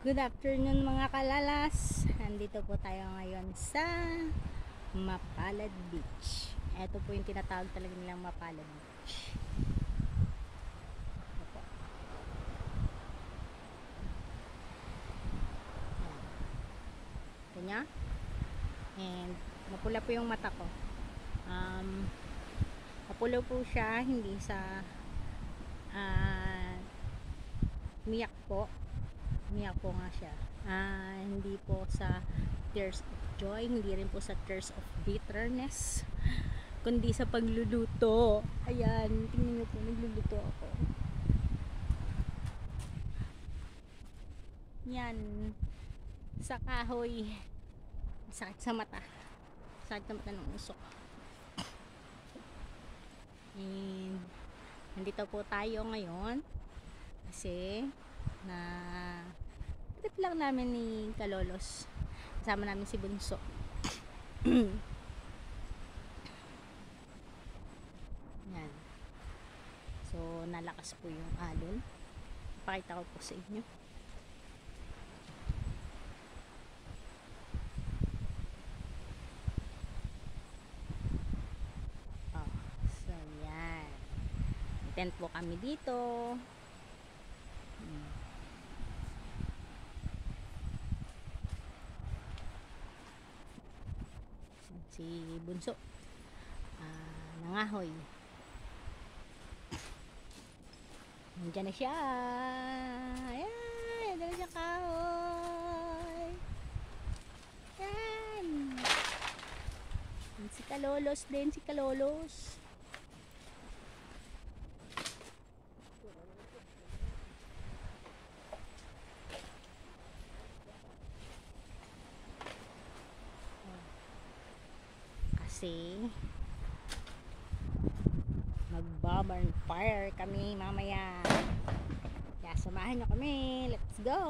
Good afternoon mga kalalas. Nandito po tayo ngayon sa Mapalad Beach. Ito po yung tinatawag talaga nilang Mapalad Beach. Ito po. Ito niya. And mapula po yung mata ko. Mapula po siya, hindi sa umiyak po nga siya, hindi po sa tears of joy, hindi rin po sa tears of bitterness, kundi sa pagluluto. Ayan, tingnan nyo po, nagluluto ako. Yan, sa kahoy. Sakit sa mata, sakit sa mata ng usok. And nandito po tayo ngayon kasi na trip lang namin ni Kalolos, kasama namin si Bunso. Yan. So nalakas po yung alon, pakita ko po sa inyo. So yan, tent po kami dito. Si Bunso nangahoy. Nandiyan na siya. Ayan, nandiyan na siya kahoy. Ayan. Si Kalolos din, si Kalolos. Kasi mag-bonfire fire kami mamaya, kaya samahan nyo kami, let's go.